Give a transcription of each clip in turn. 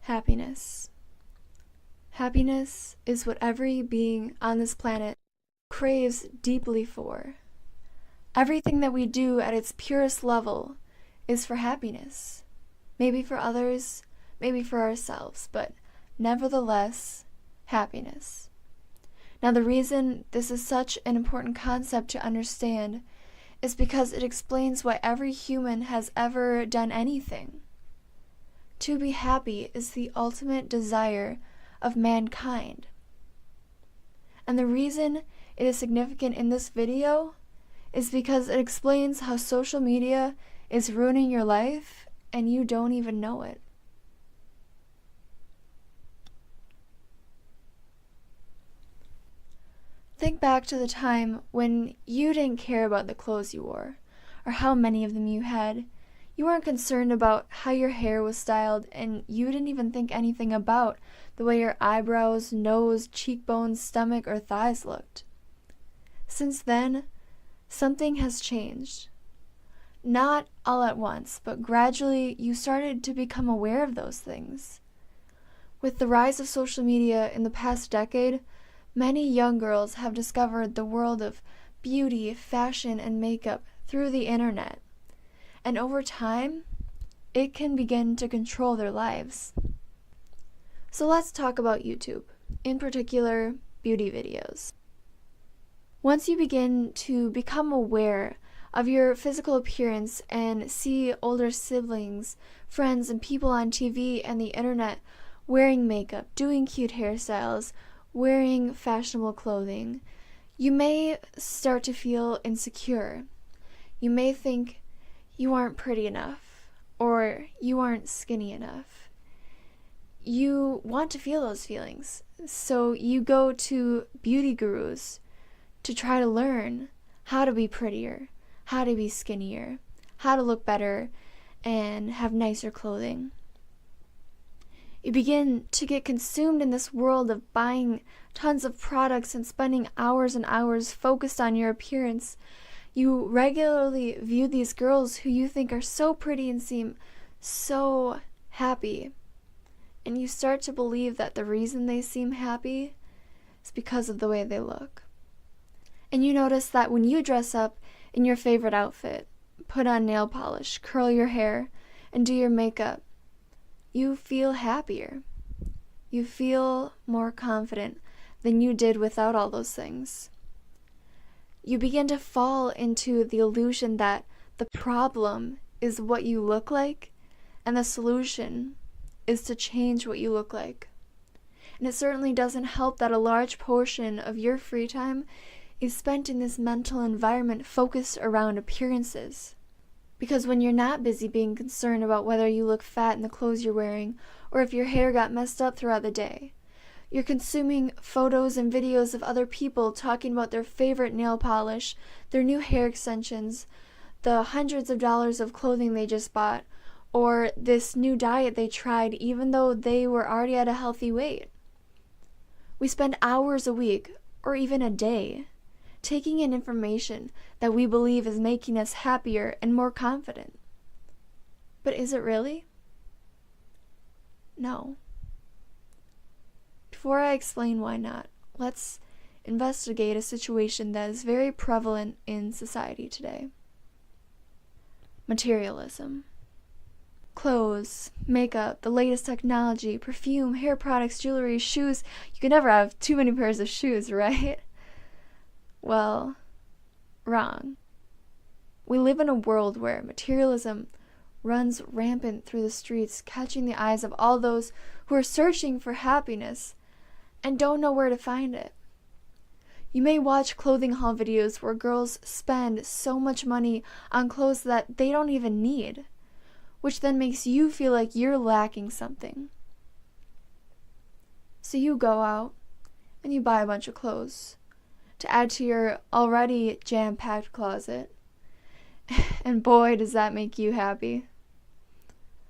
Happiness. Happiness is what every being on this planet craves deeply for. Everything that we do at its purest level is for happiness. Maybe for others, maybe for ourselves, but nevertheless, happiness. Now, the reason this is such an important concept to understand is because it explains why every human has ever done anything. To be happy is the ultimate desire of mankind. And the reason it is significant in this video is because it explains how social media is ruining your life and you don't even know it. Think back to the time when you didn't care about the clothes you wore or how many of them you had. You weren't concerned about how your hair was styled, and you didn't even think anything about the way your eyebrows, nose, cheekbones, stomach, or thighs looked. Since then, something has changed. Not all at once, but gradually you started to become aware of those things. With the rise of social media in the past decade, many young girls have discovered the world of beauty, fashion, and makeup through the internet. And over time, it can begin to control their lives. So let's talk about YouTube, in particular, beauty videos. Once you begin to become aware of your physical appearance and see older siblings, friends, and people on TV and the internet wearing makeup, doing cute hairstyles, wearing fashionable clothing, you may start to feel insecure. You may think you aren't pretty enough, or you aren't skinny enough. You want to feel those feelings, so you go to beauty gurus to try to learn how to be prettier, how to be skinnier, how to look better, and have nicer clothing. You begin to get consumed in this world of buying tons of products and spending hours and hours focused on your appearance. You regularly view these girls who you think are so pretty and seem so happy. And you start to believe that the reason they seem happy is because of the way they look. And you notice that when you dress up in your favorite outfit, put on nail polish, curl your hair, and do your makeup, you feel happier. You feel more confident than you did without all those things. You begin to fall into the illusion that the problem is what you look like, and the solution is to change what you look like. And it certainly doesn't help that a large portion of your free time is spent in this mental environment focused around appearances. Because when you're not busy being concerned about whether you look fat in the clothes you're wearing, or if your hair got messed up throughout the day, you're consuming photos and videos of other people talking about their favorite nail polish, their new hair extensions, the hundreds of dollars of clothing they just bought, or this new diet they tried even though they were already at a healthy weight. We spend hours a week, or even a day, taking in information that we believe is making us happier and more confident. But is it really? No. Before I explain why not, let's investigate a situation that is very prevalent in society today. Materialism. Clothes, makeup, the latest technology, perfume, hair products, jewelry, shoes. You can never have too many pairs of shoes, right? Well, wrong. We live in a world where materialism runs rampant through the streets, catching the eyes of all those who are searching for happiness and don't know where to find it. You may watch clothing haul videos where girls spend so much money on clothes that they don't even need, which then makes you feel like you're lacking something. So you go out and you buy a bunch of clothes to add to your already jam-packed closet. And boy, does that make you happy.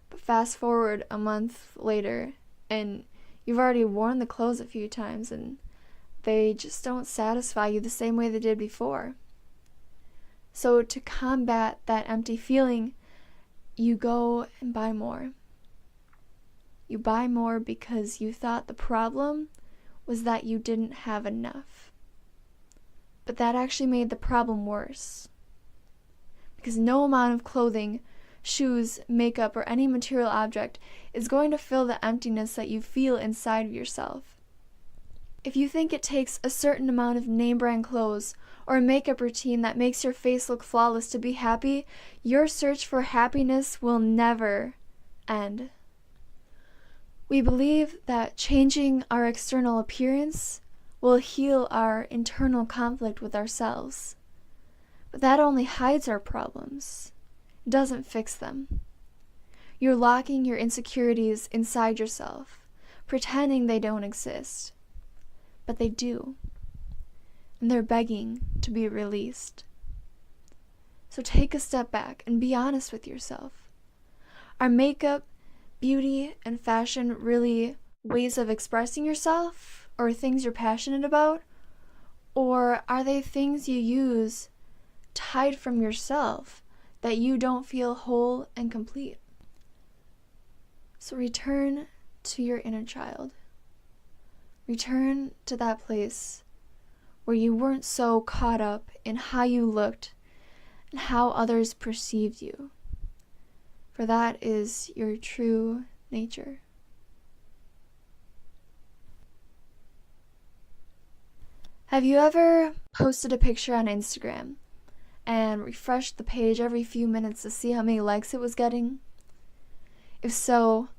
But fast forward a month later, and you've already worn the clothes a few times, and they just don't satisfy you the same way they did before. So to combat that empty feeling, you go and buy more. You buy more because you thought the problem was that you didn't have enough. But that actually made the problem worse. Because no amount of clothing, shoes, makeup, or any material object is going to fill the emptiness that you feel inside of yourself. If you think it takes a certain amount of name brand clothes or a makeup routine that makes your face look flawless to be happy, your search for happiness will never end. We believe that changing our external appearance will heal our internal conflict with ourselves. But that only hides our problems. It doesn't fix them. You're locking your insecurities inside yourself, pretending they don't exist. But they do. And they're begging to be released. So take a step back and be honest with yourself. Are makeup, beauty, and fashion really ways of expressing yourself or things you're passionate about? Or are they things you use to hide from yourself that you don't feel whole and complete? So return to your inner child. Return to that place where you weren't so caught up in how you looked and how others perceived you. For that is your true nature. Have you ever posted a picture on Instagram and refreshed the page every few minutes to see how many likes it was getting? If so,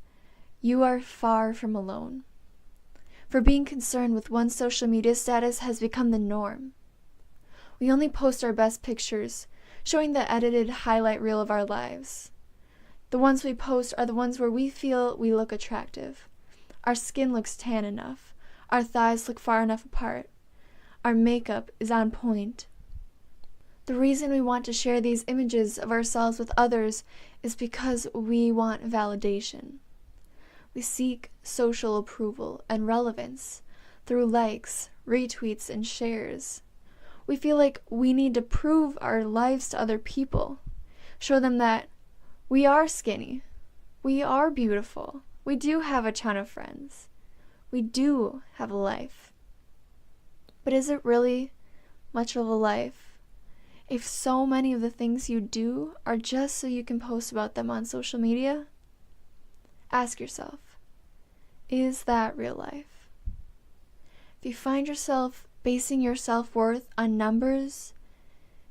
you are far from alone. For being concerned with one's social media status has become the norm. We only post our best pictures, showing the edited highlight reel of our lives. The ones we post are the ones where we feel we look attractive. Our skin looks tan enough. Our thighs look far enough apart. Our makeup is on point. The reason we want to share these images of ourselves with others is because we want validation. We seek social approval and relevance through likes, retweets, and shares. We feel like we need to prove our lives to other people, show them that we are skinny, we are beautiful, we do have a ton of friends, we do have a life. But is it really much of a life if so many of the things you do are just so you can post about them on social media? Ask yourself, is that real life? If you find yourself basing your self-worth on numbers,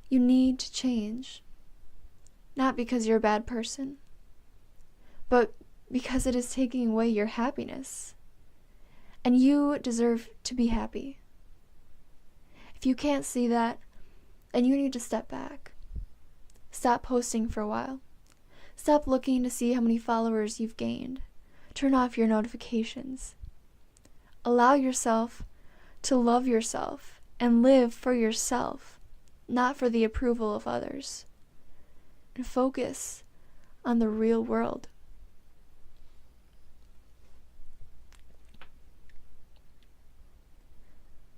you need to change. Not because you're a bad person, but because it is taking away your happiness. And you deserve to be happy. If you can't see that, then you need to step back. Stop posting for a while. Stop looking to see how many followers you've gained. Turn off your notifications. Allow yourself to love yourself and live for yourself, not for the approval of others. And focus on the real world.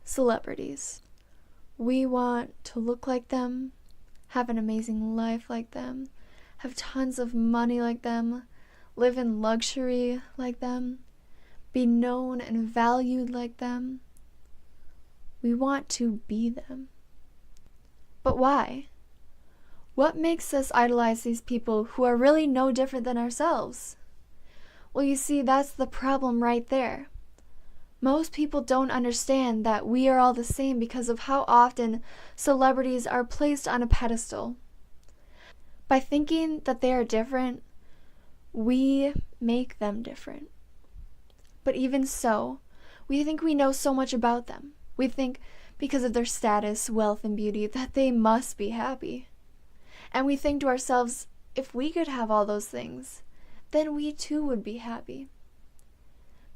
Celebrities. We want to look like them, have an amazing life like them, have tons of money like them, live in luxury like them, be known and valued like them. We want to be them. But why? What makes us idolize these people who are really no different than ourselves? Well, you see, that's the problem right there. Most people don't understand that we are all the same because of how often celebrities are placed on a pedestal. By thinking that they are different, we make them different. But even so, we think we know so much about them. We think because of their status, wealth, and beauty that they must be happy. And we think to ourselves, if we could have all those things, then we too would be happy.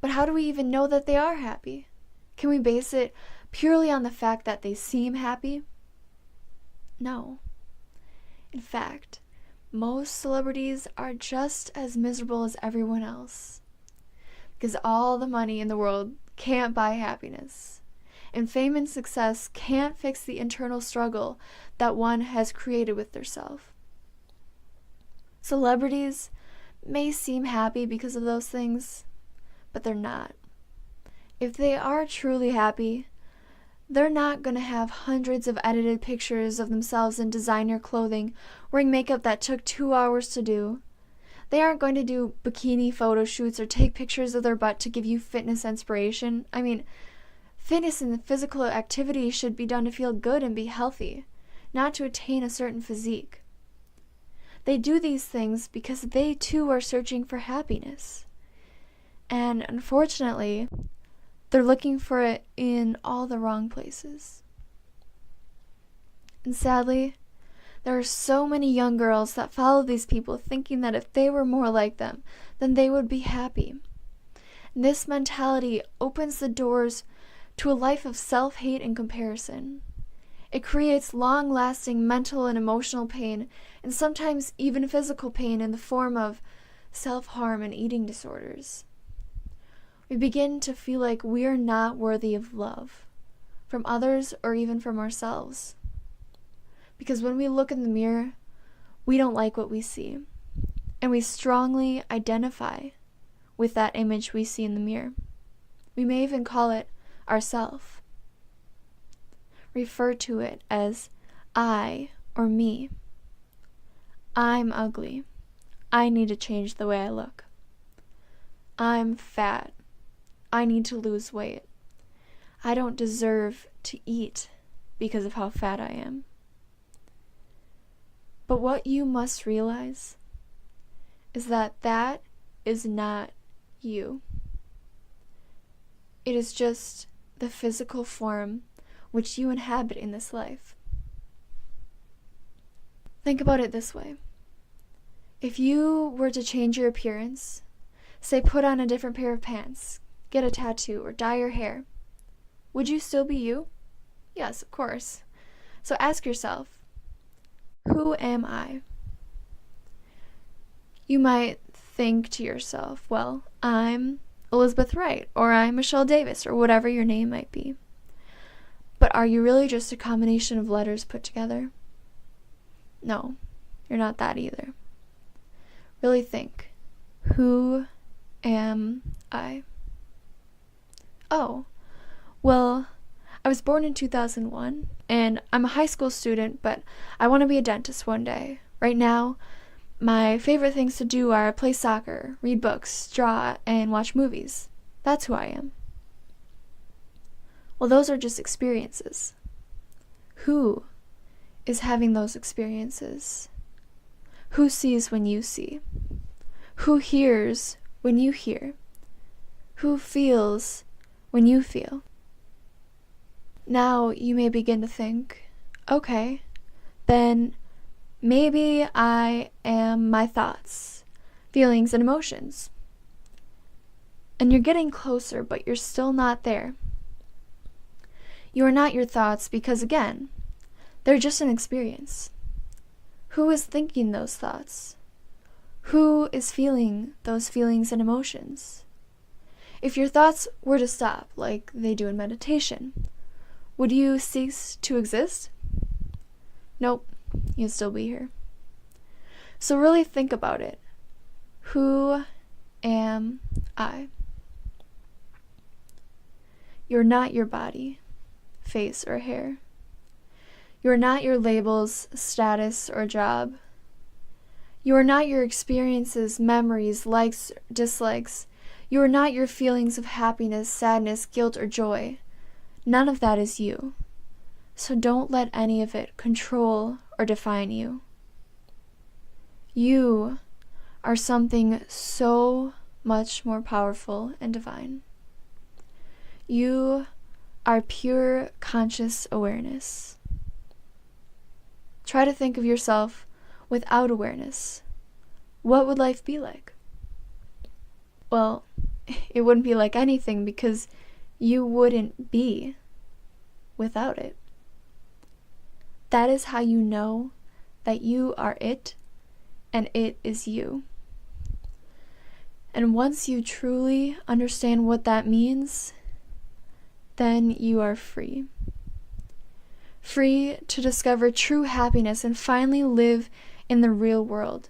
But how do we even know that they are happy? Can we base it purely on the fact that they seem happy? No. In fact, most celebrities are just as miserable as everyone else. Because all the money in the world can't buy happiness. And fame and success can't fix the internal struggle that one has created with theirself. Celebrities may seem happy because of those things, but they're not. If they are truly happy, they're not going to have hundreds of edited pictures of themselves in designer clothing, wearing makeup that took 2 hours to do. They aren't going to do bikini photo shoots or take pictures of their butt to give you fitness inspiration. I mean, fitness and physical activity should be done to feel good and be healthy, not to attain a certain physique. They do these things because they too are searching for happiness. And unfortunately, they're looking for it in all the wrong places. And sadly, there are so many young girls that follow these people thinking that if they were more like them, then they would be happy. This mentality opens the doors to a life of self-hate and comparison. It creates long-lasting mental and emotional pain, and sometimes even physical pain in the form of self-harm and eating disorders. We begin to feel like we are not worthy of love from others or even from ourselves. Because when we look in the mirror, we don't like what we see, and we strongly identify with that image we see in the mirror. We may even call it ourself. Refer to it as I or me. I'm ugly. I need to change the way I look. I'm fat. I need to lose weight. I don't deserve to eat because of how fat I am. But what you must realize is that that is not you. It is just the physical form which you inhabit in this life. Think about it this way. If you were to change your appearance, say put on a different pair of pants, get a tattoo, or dye your hair, would you still be you? Yes, of course. So ask yourself, who am I? You might think to yourself, well, I'm Elizabeth Wright, or I'm Michelle Davis, or whatever your name might be. But are you really just a combination of letters put together? No, you're not that either. Really think, who am I? Oh, well, I was born in 2001, and I'm a high school student, but I want to be a dentist one day. Right now, my favorite things to do are play soccer, read books, draw, and watch movies. That's who I am. Well, those are just experiences. Who is having those experiences? Who sees when you see? Who hears when you hear? Who feels when you feel? Now you may begin to think, okay, then maybe I am my thoughts, feelings, and emotions. And you're getting closer, but you're still not there. You are not your thoughts because, again, they're just an experience. Who is thinking those thoughts? Who is feeling those feelings and emotions? If your thoughts were to stop, like they do in meditation, would you cease to exist? Nope, you'd still be here. So really think about it. Who am I? You're not your body, face, or hair. You are not your labels, status, or job. You are not your experiences, memories, likes, dislikes. You are not your feelings of happiness, sadness, guilt, or joy. None of that is you. So don't let any of it control or define you. You are something so much more powerful and divine. You are pure conscious awareness. Try to think of yourself without awareness. What would life be like? Well, it wouldn't be like anything because you wouldn't be without it. That is how you know that you are it and it is you. And once you truly understand what that means, then you are free. Free to discover true happiness and finally live in the real world.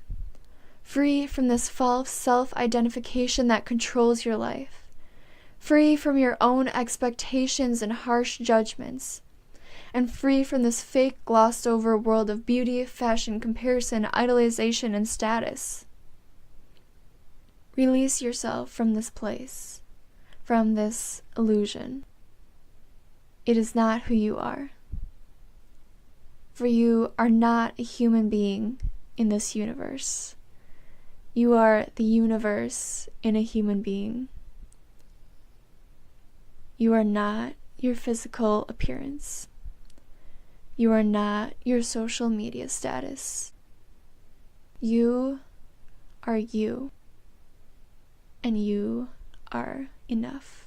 Free from this false self-identification that controls your life. free from your own expectations and harsh judgments, and free from this fake, glossed-over world of beauty, fashion, comparison, idolization, and status. Release yourself from this place, from this illusion. It is not who you are. For you are not a human being in this universe. You are the universe in a human being. You are not your physical appearance. You are not your social media status. You are you, and you are enough.